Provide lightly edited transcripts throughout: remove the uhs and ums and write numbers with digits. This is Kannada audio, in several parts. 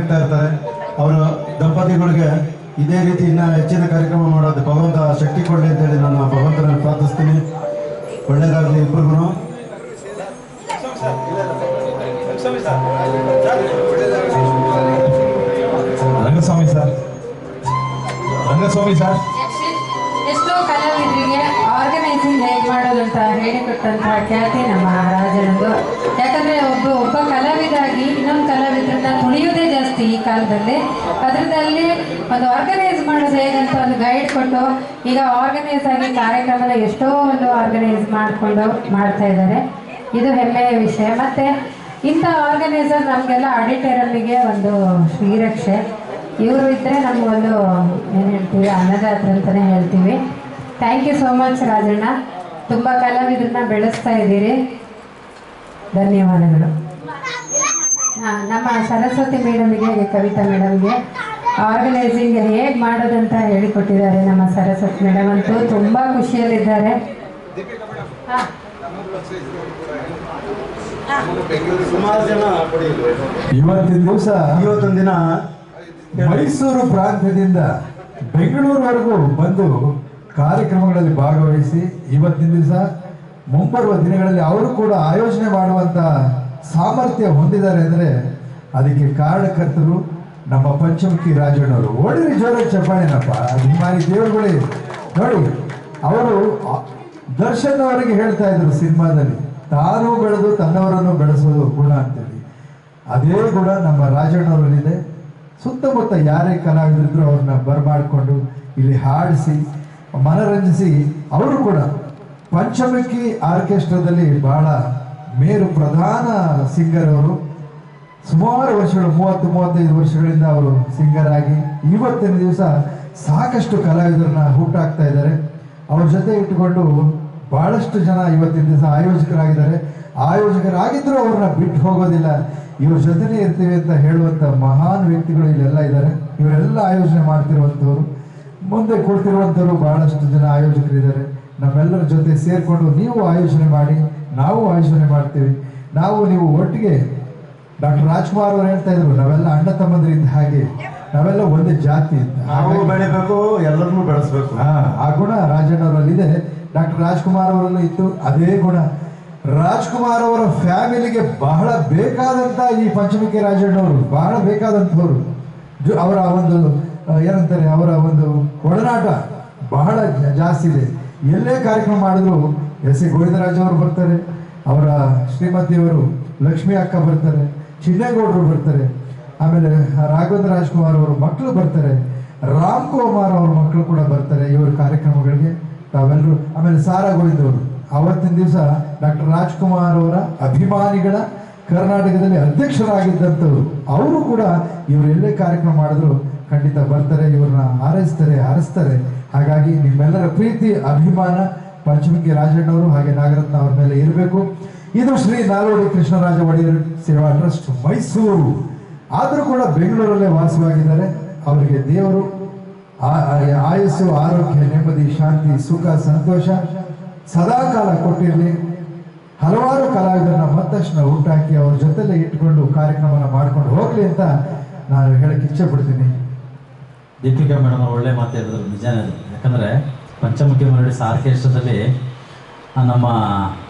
ಆಗ್ತಾ ಇರ್ತಾರೆ. ಅವರ ದಂಪತಿಗಳಿಗೆ ಇದೇ ರೀತಿ ಇನ್ನೂ ಹೆಚ್ಚಿನ ಕಾರ್ಯಕ್ರಮ ಮಾಡೋದು ಭಗವಂತ ಶಕ್ತಿ ಕೊಡಲಿ ಅಂತೇಳಿ ನಾನು ಭಗವಂತನಲ್ಲಿ ಪ್ರಾರ್ಥಿಸ್ತೀನಿ. ಒಳ್ಳೆಯದಾಗಲಿ ಇಬ್ಬರಿಗೂ. Rangaswamy sir, Rangaswamy sir. ಎಷ್ಟೋ ಕಲಾವಿದರಿಗೆ ಆರ್ಗನೈಸಿಂಗ್ ಹೇಗೆ ಮಾಡೋದು ಅಂತ ಹೇಳಿಕೊಟ್ಟಂತಹ ಖ್ಯಾತಿ ನಮ್ಮ ರಾಜನದು. ಯಾಕಂದರೆ ಒಬ್ಬ ಕಲಾವಿದಾಗಿ ಇನ್ನೊಂದು ಕಲಾವಿದರನ್ನ ತುಳಿಯೋದೇ ಜಾಸ್ತಿ ಈ ಕಾಲದಲ್ಲಿ. ಅದರಲ್ಲಿ ಒಂದು ಆರ್ಗನೈಸ್ ಮಾಡೋದು ಹೇಗಂತ ಒಂದು ಗೈಡ್ ಕೊಟ್ಟು ಈಗ ಆರ್ಗನೈಸ್ ಆಗಿ ಕಾರ್ಯಕ್ರಮನ ಎಷ್ಟೋ ಒಂದು ಆರ್ಗನೈಸ್ ಮಾಡಿಕೊಂಡು ಮಾಡ್ತಾ ಇದ್ದಾರೆ. ಇದು ಹೆಮ್ಮೆಯ ವಿಷಯ. ಮತ್ತು ಇಂಥ ಆರ್ಗನೈಸರ್ ನಮಗೆಲ್ಲ ಆಡಿಟೋರಿಯಮ್ಗೆ ಒಂದು ಶ್ರೀರಕ್ಷೆ. ಇವರು ಇದ್ದರೆ ನಮಗೊಂದು ಏನು ಹೇಳ್ತೀವಿ ಅನ್ನದಾತ್ರ ಅಂತಲೇ ಹೇಳ್ತೀವಿ. Thank you so much Rajanna. ತುಂಬ ಕಲಾವಿದರನ್ನ ಬೆಳೆಸ್ತಾ ಇದ್ದೀರಿ. ಧನ್ಯವಾದಗಳು. ನಮ್ಮ ಸರಸ್ವತಿ ಮೇಡಮ್ಗೆ, ಕವಿತಾ ಮೇಡಮ್ಗೆ ಆರ್ಗನೈಸಿಂಗ್ ಹೇಗೆ ಮಾಡೋದಂತ ಹೇಳಿಕೊಟ್ಟಿದ್ದಾರೆ ನಮ್ಮ ಸರಸ್ವತಿ ಮೇಡಮ್. ಅಂತೂ ತುಂಬ ಖುಷಿಯಲ್ಲಿದ್ದಾರೆ. ಇವತ್ತೊಂದು ದಿನ ಮೈಸೂರು ಪ್ರಾಂತ್ಯದಿಂದ ಬೆಂಗಳೂರುವರೆಗೂ ಬಂದು ಕಾರ್ಯಕ್ರಮಗಳಲ್ಲಿ ಭಾಗವಹಿಸಿ ಇವತ್ತಿನ ದಿವಸ ಮುಂಬರುವ ದಿನಗಳಲ್ಲಿ ಅವರು ಕೂಡ ಆಯೋಜನೆ ಮಾಡುವಂತ ಸಾಮರ್ಥ್ಯ ಹೊಂದಿದ್ದಾರೆ ಅಂದರೆ ಅದಕ್ಕೆ ಕಾರಣಕರ್ತರು ನಮ್ಮ ಪಂಚಮುಖಿ ರಾಜಣ್ಣವರು. ಓಡಿರಿ ಜೋರಾಗಿ ಚಪ್ಪಾಳೆನಪ್ಪ, ಅಭಿಮಾನಿ ದೇವರುಗಳೇ. ನೋಡಿ, ಅವರು ದರ್ಶನ್ ಅವರಿಗೆ ಹೇಳ್ತಾ ಇದ್ರು ಸಿನಿಮಾದಲ್ಲಿ, ತಾನು ಬೆಳೆದು ತನ್ನವರನ್ನು ಬೆಳೆಸೋದು ಗುಣ ಅಂತೇಳಿ. ಅದೇ ಗುಣ ನಮ್ಮ ರಾಜಣ್ಣವರಲ್ಲಿದೆ. ಸುತ್ತಮುತ್ತ ಯಾರೇ ಕಲಾವಿದರಿದ್ರು ಅವ್ರನ್ನ ಬರಮಾಡಿಕೊಂಡು ಇಲ್ಲಿ ಹಾಡಿಸಿ ಮನರಂಜಿಸಿ, ಅವರು ಕೂಡ ಪಂಚಮುಖಿ ಆರ್ಕೆಸ್ಟ್ರಾದಲ್ಲಿ ಬಹಳ ಮೇರು ಪ್ರಧಾನ ಸಿಂಗರ್ ಅವರು. ಸುಮಾರು ವರ್ಷಗಳು 30-35 ವರ್ಷಗಳಿಂದ ಅವರು ಸಿಂಗರ್ ಆಗಿ ಇವತ್ತಿನ ದಿವಸ ಸಾಕಷ್ಟು ಕಲಾವಿದರನ್ನ ಹುಟ್ಟಾಕ್ತಾ ಇದ್ದಾರೆ. ಅವ್ರ ಜೊತೆ ಇಟ್ಟುಕೊಂಡು ಬಹಳಷ್ಟು ಜನ ಇವತ್ತಿನ ದಿವಸ ಆಯೋಜಕರಾಗಿದ್ದಾರೆ. ಆಯೋಜಕರಾಗಿದ್ದರೂ ಅವ್ರನ್ನ ಬಿಟ್ಟು ಹೋಗೋದಿಲ್ಲ, ಇವ್ರ ಜೊತೆನೇ ಇರ್ತೀವಿ ಅಂತ ಹೇಳುವಂಥ ಮಹಾನ್ ವ್ಯಕ್ತಿಗಳು ಇಲ್ಲೆಲ್ಲ ಇದ್ದಾರೆ. ಇವರೆಲ್ಲ ಆಯೋಜನೆ ಮಾಡ್ತಿರುವಂಥವ್ರು, ಮುಂದೆ ಕೊಡ್ತಿರುವಂಥವ್ರು ಬಹಳಷ್ಟು ಜನ ಆಯೋಜಕರಿದ್ದಾರೆ. ನಮ್ಮೆಲ್ಲರ ಜೊತೆ ಸೇರಿಕೊಂಡು ನೀವು ಆಯೋಜನೆ ಮಾಡಿ, ನಾವು ಆಯೋಜನೆ ಮಾಡ್ತೀವಿ. ನೀವು ಒಟ್ಟಿಗೆ ಡಾಕ್ಟರ್ ರಾಜ್ಕುಮಾರ್ ಅವರು ಹೇಳ್ತಾ ಇದ್ರು, ನಾವೆಲ್ಲ ಅಣ್ಣ ತಮ್ಮಂದ್ರಿಂದ ಹಾಗೆ, ನಾವೆಲ್ಲ ಒಂದೇ ಜಾತಿ ಅಂತ. ನಾವು ಬೆಳಿಬೇಕು, ಎಲ್ಲರನ್ನೂ ಬೆಳೆಸ್ಬೇಕು. ಆ ಗುಣ ರಾಜಣ್ಣವರಲ್ಲಿದೆ. ಡಾಕ್ಟರ್ ರಾಜ್ಕುಮಾರ್ ಅವರಲ್ಲೂ ಇತ್ತು ಅದೇ ಗುಣ. ರಾಜ್ಕುಮಾರ್ ಅವರ ಫ್ಯಾಮಿಲಿಗೆ ಬಹಳ ಬೇಕಾದಂತ ಈ ಪಂಚಮುಖಿ ರಾಜಣ್ಣವರು ಬಹಳ ಬೇಕಾದಂಥವ್ರು. ಅವರ ಒಂದು ಏನಂತಾರೆ, ಅವರ ಒಂದು ಒಡನಾಟ ಬಹಳ ಜಾಸ್ತಿ ಇದೆ. ಎಲ್ಲೇ ಕಾರ್ಯಕ್ರಮ ಮಾಡಿದ್ರು ಎಸ್ ಎ ಗೋವಿಂದರಾಜ್ ಅವರು ಬರ್ತಾರೆ, ಅವರ ಶ್ರೀಮತಿಯವರು ಲಕ್ಷ್ಮಿ ಅಕ್ಕ ಬರ್ತಾರೆ, ಚಿನ್ನೇಗೌಡರು ಬರ್ತಾರೆ, ಆಮೇಲೆ ರಾಘವೇಂದ್ರ ರಾಜ್ಕುಮಾರ್ ಅವರ ಮಕ್ಕಳು ಬರ್ತಾರೆ, ರಾಮ್ ಕುಮಾರ್ ಅವ್ರ ಮಕ್ಕಳು ಕೂಡ ಬರ್ತಾರೆ ಇವರ ಕಾರ್ಯಕ್ರಮಗಳಿಗೆ ತಾವೆಲ್ಲರೂ. ಆಮೇಲೆ ಸಾರಾ ಗೋವಿಂದ್ ಅವರು ಅವತ್ತಿನ ದಿವಸ ಡಾಕ್ಟರ್ ರಾಜ್ಕುಮಾರ್ ಅವರ ಅಭಿಮಾನಿಗಳ ಕರ್ನಾಟಕದಲ್ಲಿ ಅಧ್ಯಕ್ಷರಾಗಿದ್ದಂಥವ್ರು. ಅವರು ಕೂಡ ಇವರೆಲ್ಲೇ ಕಾರ್ಯಕ್ರಮ ಮಾಡಿದ್ರು ಖಂಡಿತ ಬರ್ತಾರೆ, ಇವ್ರನ್ನ ಹಾರೈಸ್ತಾರೆ. ಹಾಗಾಗಿ ನಿಮ್ಮೆಲ್ಲರ ಪ್ರೀತಿ ಅಭಿಮಾನ ಪಂಚಮುಖಿ ರಾಜಣ್ಣವರು ಹಾಗೆ ನಾಗರತ್ನ ಅವ್ರ ಮೇಲೆ ಇರಬೇಕು. ಇದು ಶ್ರೀ ನಾಲ್ವಡಿ ಕೃಷ್ಣರಾಜ ಒಡೆಯರ್ ಸೇವಾ ಟ್ರಸ್ಟ್ ಮೈಸೂರು. ಆದರೂ ಕೂಡ ಬೆಂಗಳೂರಲ್ಲೇ ವಾಸವಾಗಿದ್ದಾರೆ. ಅವರಿಗೆ ದೇವರು ಆಯಸ್ಸು, ಆರೋಗ್ಯ, ನೆಮ್ಮದಿ, ಶಾಂತಿ, ಸುಖ, ಸಂತೋಷ ಸದಾಕಾಲ ಕೊಟ್ಟಿರಲಿ. ಹಲವಾರು ಕಲಾವಿದರನ್ನ ಮತ್ತಷ್ಟು ಹುಟ್ಟಾಕಿ ಅವ್ರ ಜೊತೆಲೆ ಇಟ್ಕೊಂಡು ಕಾರ್ಯಕ್ರಮನ ಮಾಡ್ಕೊಂಡು ಹೋಗ್ಲಿ ಅಂತ ನಾನು ಹೇಳಕ್ಕೆ ಇಚ್ಛೆ ಪಡ್ತೀನಿ. ದೀಪಿಕಾ ಮೇಡಮ್ ಅವರು ಒಳ್ಳೆ ಮಾತು ಹೇಳಿದ್ರು, ನಿಜಾನೇ ಅದು. ಯಾಕಂದರೆ ಪಂಚಮುಖಿ ಮೆಲೋಡಿಸ್ ಆರ್ಕೆಸ್ಟ್ರಾದಲ್ಲಿ ನಮ್ಮ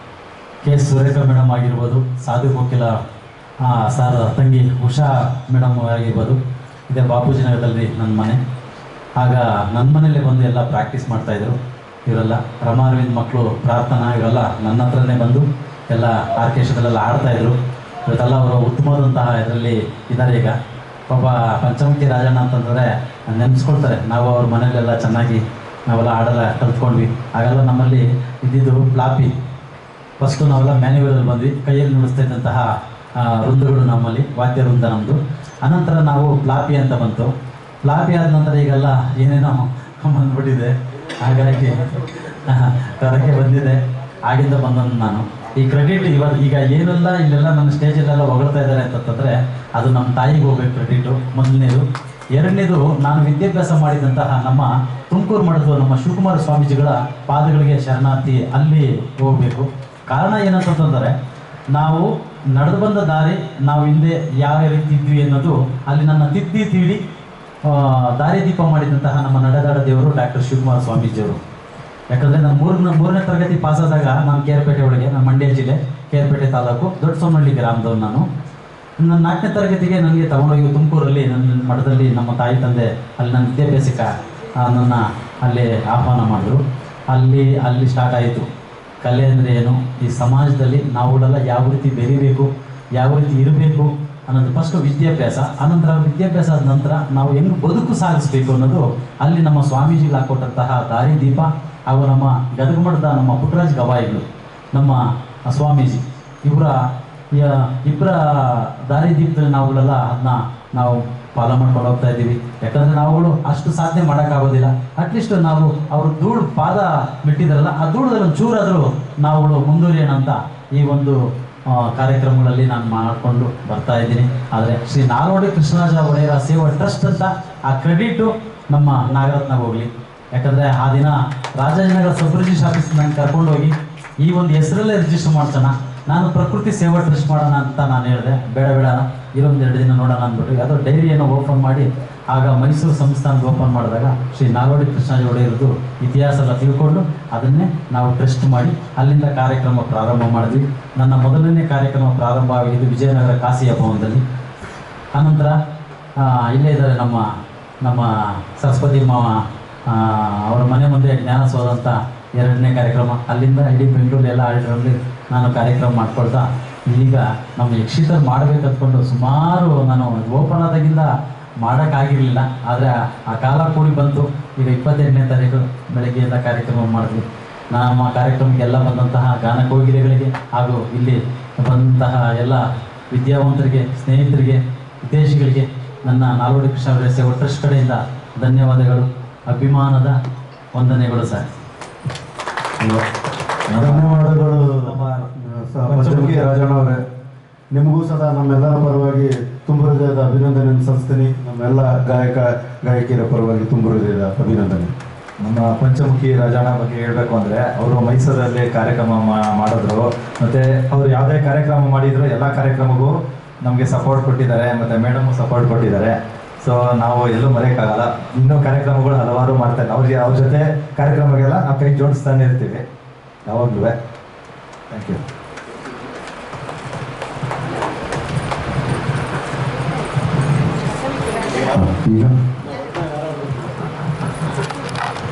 ಕೆ ಸುರೇಖಾ ಮೇಡಮ್ ಆಗಿರ್ಬೋದು, ಸಾಧು ಕೋಕಿಲ ಸರ್ ತಂಗಿ ಉಷಾ ಮೇಡಮ್ ಆಗಿರ್ಬೋದು, ಇದೇ ಬಾಪೂಜಿ ನಗರದಲ್ಲಿ ನನ್ನ ಮನೆ. ಆಗ ನನ್ನ ಮನೇಲಿ ಬಂದು ಎಲ್ಲ ಪ್ರಾಕ್ಟೀಸ್ ಮಾಡ್ತಾಯಿದ್ರು ಇವರೆಲ್ಲ. ರಮಾರವಿಂದ್ ಮಕ್ಕಳು, ಪ್ರಾರ್ಥನಾ, ಇವರೆಲ್ಲ ನನ್ನ ಹತ್ರನೇ ಬಂದು ಎಲ್ಲ ಆರ್ಕೆಸ್ಟ್ರಾದಲ್ಲೆಲ್ಲ ಆಡ್ತಾಯಿದ್ರು. ಇವತ್ತೆಲ್ಲ ಅವರು ಉತ್ತಮವಾದಂತಹ ಇದರಲ್ಲಿ ಇದ್ದಾರೆ. ಈಗ ಪಾಪ ಪಂಚಮುಖಿ ರಾಜಣ್ಣ ಅಂತಂದರೆ ನೆನೆಸ್ಕೊಳ್ತಾರೆ, ನಾವು ಅವ್ರ ಮನೇಲೆಲ್ಲ ಚೆನ್ನಾಗಿ ನಾವೆಲ್ಲ ಹಾಡೆಲ್ಲ ಕಲ್ತ್ಕೊಂಡ್ವಿ. ಆಗೆಲ್ಲ ನಮ್ಮಲ್ಲಿ ಇದ್ದಿದ್ದು ಫ್ಲಾಪಿ. ಫಸ್ಟು ನಾವೆಲ್ಲ ಮ್ಯಾನ್ಯುವಲಲ್ಲಿ ಬಂದ್ವಿ, ಕೈಯಲ್ಲಿ ನುಡಿಸ್ತಾ ಇದ್ದಂತಹ ವೃಂದಗಳು ನಮ್ಮಲ್ಲಿ, ವಾದ್ಯ ವೃಂದ ನಮ್ಮದು. ಅನಂತರ ನಾವು ಫ್ಲಾಪಿ ಅಂತ ಬಂತು. ಫ್ಲಾಪಿ ಆದ ನಂತರ ಈಗೆಲ್ಲ ಏನೇನೋ ಬಂದ್ಬಿಟ್ಟಿದೆ, ಹಾಗಾಗಿ ತರಕ್ಕೆ ಬಂದಿದೆ. ಆಗಿಂದ ಬಂದನು ನಾನು. ಈ ಕ್ರೆಡಿಟ್ ಈಗ ಏನೆಲ್ಲ ಇಲ್ಲೆಲ್ಲ ನನ್ನ ಸ್ಟೇಜಲ್ಲೆಲ್ಲ ಹೊಗಳ್ತಾ ಇದ್ದಾರೆ ಅಂತಂದರೆ ಅದು ನಮ್ಮ ತಾಯಿಗೆ ಹೋಗ್ಬೇಕು ಕ್ರೆಡಿಟು, ಮೊದಲನೇದು. ಎರಡನೇದು, ನಾನು ವಿದ್ಯಾಭ್ಯಾಸ ಮಾಡಿದಂತಹ ನಮ್ಮ ತುಮಕೂರು ಮಠದ ನಮ್ಮ ಶಿವಕುಮಾರ ಸ್ವಾಮೀಜಿಗಳ ಪಾದಗಳಿಗೆ ಶರಣಾರ್ಥಿ, ಅಲ್ಲಿ ಹೋಗಬೇಕು. ಕಾರಣ ಏನಂತಂದರೆ ನಾವು ನಡೆದು ಬಂದ ದಾರಿ, ನಾವು ಹಿಂದೆ ಯಾವ ರೀತಿ ಇದ್ವಿ ಅನ್ನೋದು ಅಲ್ಲಿ ನನ್ನ ತಿದ್ದಿ ತೀಡಿ ದಾರಿದೀಪ ಮಾಡಿದಂತಹ ನಮ್ಮ ನಡೆದಾಡ ದೇವರು ಡಾಕ್ಟರ್ ಶಿವಕುಮಾರ ಸ್ವಾಮೀಜಿಯವರು. ಯಾಕಂದರೆ ನಾನು ಮೂರನೇ ತರಗತಿ ಪಾಸಾದಾಗ ನಾನು ಕೇರ್ಪೇಟೆ ಒಳಗೆ, ನಾನು ಮಂಡ್ಯ ಜಿಲ್ಲೆ ಕೇರ್ಪೇಟೆ ತಾಲೂಕು ದೊಡ್ಡಸೋನಹಳ್ಳಿ ಗ್ರಾಮದವ್ರು ನಾನು. ನನ್ನ 4ನೇ ತರಗತಿಗೆ ನನಗೆ ತಗೊಂಡೋಗಿ ತುಮಕೂರಲ್ಲಿ ನನ್ನ ಮಠದಲ್ಲಿ ನಮ್ಮ ತಾಯಿ ತಂದೆ ಅಲ್ಲಿ ನನ್ನ ವಿದ್ಯಾಭ್ಯಾಸಕ್ಕೆ ನನ್ನ ಅಲ್ಲಿ ಆಹ್ವಾನ ಮಾಡಿದ್ರು. ಅಲ್ಲಿ ಸ್ಟಾರ್ಟ್ ಆಯಿತು ಕಲೆ ಅಂದರೆ ಏನು, ಈ ಸಮಾಜದಲ್ಲಿ ನಾವುಗಳೆಲ್ಲ ಯಾವ ರೀತಿ ಬೆರಿಬೇಕು, ಯಾವ ರೀತಿ ಇರಬೇಕು ಅನ್ನೋದು ಫಸ್ಟು ವಿದ್ಯಾಭ್ಯಾಸ. ಆನಂತರ ವಿದ್ಯಾಭ್ಯಾಸದ ನಂತರ ನಾವು ಹೆಂಗೆ ಬದುಕು ಸಾಗಿಸ್ಬೇಕು ಅನ್ನೋದು ಅಲ್ಲಿ ನಮ್ಮ ಸ್ವಾಮೀಜಿಗಳು ಹಾಕ್ಕೊಟ್ಟಂತಹ ದಾರಿದೀಪ. ಹಾಗೂ ನಮ್ಮ ಗದಗ ಮಠದ ನಮ್ಮ ಪುಟ್ಟರಾಜ ಗವಾಯಿಗಳು, ನಮ್ಮ ಸ್ವಾಮೀಜಿ ಇಬ್ಬರ ದಾರಿದೀಪದಲ್ಲಿ ನಾವುಗಳೆಲ್ಲ ಅದನ್ನ ನಾವು ಫಾಲೋ ಮಾಡ್ಕೊಂಡು ಹೋಗ್ತಾ ಇದ್ದೀವಿ. ಯಾಕಂದರೆ ನಾವುಗಳು ಅಷ್ಟು ಸಾಧನೆ ಮಾಡೋಕ್ಕಾಗೋದಿಲ್ಲ. ಅಟ್ಲೀಸ್ಟ್ ನಾವು ಅವರು ಧೂಳು ಪಾದ ಬಿಟ್ಟಿದ್ದಾರಲ್ಲ, ಆ ಧೂಳದಲ್ಲಿ ಒಂದು ಚೂರಾದರೂ ನಾವುಗಳು ಮುಂದುವರಿಯೋಣ ಅಂತ ಈ ಒಂದು ಕಾರ್ಯಕ್ರಮಗಳಲ್ಲಿ ನಾನು ಮಾಡಿಕೊಂಡು ಬರ್ತಾ ಇದ್ದೀನಿ. ಆದರೆ ಶ್ರೀ ನಾಲ್ವಡಿ ಕೃಷ್ಣರಾಜ ಒಡೆಯರ ಸೇವಾ ಟ್ರಸ್ಟ್ ಅಂತ ಆ ಕ್ರೆಡಿಟು ನಮ್ಮ ನಾಗರತ್ನಾಗ ಹೋಗಲಿ. ಯಾಕಂದರೆ ಆ ದಿನ ರಾಜಾಜಿನಗರ ಸಬ್ ರಿಜಿಸ್ಟ್ರ್ ಆಫೀಸ್ ನಾನು ಕರ್ಕೊಂಡೋಗಿ ಈ ಒಂದು ಹೆಸರಲ್ಲೇ ರಿಜಿಸ್ಟರ್ ಮಾಡ್ಸೋಣ, ನಾನು ಪ್ರಕೃತಿ ಸೇವಾ ಟ್ರಸ್ಟ್ ಮಾಡೋಣ ಅಂತ ನಾನು ಹೇಳಿದೆ. ಬೇಡ ಇಲ್ಲೊಂದು 2 ದಿನ ನೋಡೋಣ ಅಂದ್ಬಿಟ್ಟು ಯಾವುದೋ ಡೈರಿಯನ್ನು ಓಪನ್ ಮಾಡಿ ಆಗ ಮೈಸೂರು ಸಂಸ್ಥಾನದ ಓಪನ್ ಮಾಡಿದಾಗ ಶ್ರೀ ನಾಲ್ವಡಿ ಕೃಷ್ಣರಾಜ ಒಡೆಯರದು ಇತಿಹಾಸ ಎಲ್ಲ ತಿಳ್ಕೊಂಡು ಅದನ್ನೇ ನಾವು ಟ್ರಸ್ಟ್ ಮಾಡಿ ಅಲ್ಲಿಂದ ಕಾರ್ಯಕ್ರಮ ಪ್ರಾರಂಭ ಮಾಡಿದ್ವಿ. ನನ್ನ ಮೊದಲನೇ ಕಾರ್ಯಕ್ರಮ ಪ್ರಾರಂಭ ಆಗಿದ್ದು ವಿಜಯನಗರ ಕಾಸಿಯ ಭವನದಲ್ಲಿ. ಆನಂತರ ಇಲ್ಲೇ ಇದ್ದಾರೆ ನಮ್ಮ ಸರಸ್ವತಿ ಮಾವ ಅವರ ಮನೆ ಮುಂದೆ ಜ್ಞಾನಸೌಧ ಅಂತ 2ನೇ ಕಾರ್ಯಕ್ರಮ. ಅಲ್ಲಿಂದ ಇಡೀ ಬೆಂಗಳೂರು ಎಲ್ಲ ಆಡಿಟರಲ್ಲಿ ನಾನು ಕಾರ್ಯಕ್ರಮ ಮಾಡ್ಕೊಳ್ತಾ ಈಗ ನಮ್ಮ ಯಕ್ಷಿತರು ಮಾಡಬೇಕಂದ್ಕೊಂಡು ಸುಮಾರು ನಾನು ಓಪನ್ ಆದಾಗಿಂದ ಮಾಡೋಕ್ಕಾಗಿರಲಿಲ್ಲ. ಆದರೆ ಆ ಕಾಲ ಕೂಡಿ ಬಂತು. ಈಗ 28ನೇ ತಾರೀಕು ಬೆಳಗ್ಗೆಯಿಂದ ಕಾರ್ಯಕ್ರಮ ಮಾಡಿದ್ವಿ. ನಮ್ಮ ಕಾರ್ಯಕ್ರಮಕ್ಕೆಲ್ಲ ಬಂದಂತಹ ಗಾನಕೋಗಿಲೆಗಳಿಗೆ ಹಾಗೂ ಇಲ್ಲಿ ಬಂದಂತಹ ಎಲ್ಲ ವಿದ್ಯಾವಂತರಿಗೆ, ಸ್ನೇಹಿತರಿಗೆ, ವಿದೇಶಿಗಳಿಗೆ ನನ್ನ ನಾಲ್ವಡಿ ಕೃಷ್ಣರಾಜ ಸೇವಾ ಟ್ರಸ್ಟ್ ಕಡೆಯಿಂದ ಧನ್ಯವಾದಗಳು, ಅಭಿಮಾನದ ವಂದನೆಗಳು ಸರ್. ಧನ್ಯವಾದಗಳು ಪಂಚಮುಖಿ ರಾಜಣ್ಣ ಅವರೇ. ನಿಮಗೂ ಸದಾ ನಮ್ಮೆಲ್ಲರ ಪರವಾಗಿ ತುಂಬ ಹೃದಯದ ಅಭಿನಂದನೆ ಸಲ್ಲಿಸ್ತೀನಿ. ನಮ್ಮೆಲ್ಲ ಗಾಯಕಿಯರ ಪರವಾಗಿ ತುಂಬ ಹೃದಯದ ಅಭಿನಂದನೆ. ನಮ್ಮ ಪಂಚಮುಖಿ ರಾಜಣ್ಣ ಬಗ್ಗೆ ಹೇಳಬೇಕು ಅಂದರೆ ಅವರು ಮೈಸೂರಲ್ಲಿ ಕಾರ್ಯಕ್ರಮ ಮಾಡಿದ್ರು. ಮತ್ತು ಅವರು ಯಾವುದೇ ಕಾರ್ಯಕ್ರಮ ಮಾಡಿದ್ರು ಎಲ್ಲ ಕಾರ್ಯಕ್ರಮಕ್ಕೂ ನಮಗೆ ಸಪೋರ್ಟ್ ಕೊಟ್ಟಿದ್ದಾರೆ, ಮತ್ತು ಮೇಡಮು ಸಪೋರ್ಟ್ ಕೊಟ್ಟಿದ್ದಾರೆ. ಸೊ ನಾವು ಎಲ್ಲೂ ಮರೆಯೋಕ್ಕಾಗಲ್ಲ. ಇನ್ನೂ ಕಾರ್ಯಕ್ರಮಗಳು ಹಲವಾರು ಮಾಡ್ತಾರೆ. ಅವ್ರ ಜೊತೆ ಕಾರ್ಯಕ್ರಮಗೆಲ್ಲ ನಾವು ಕೈ ಜೋಡಿಸ್ತಾನೆ ಇರ್ತೀವಿ ಯಾವಾಗಲೂ. Thank you. ಈಗ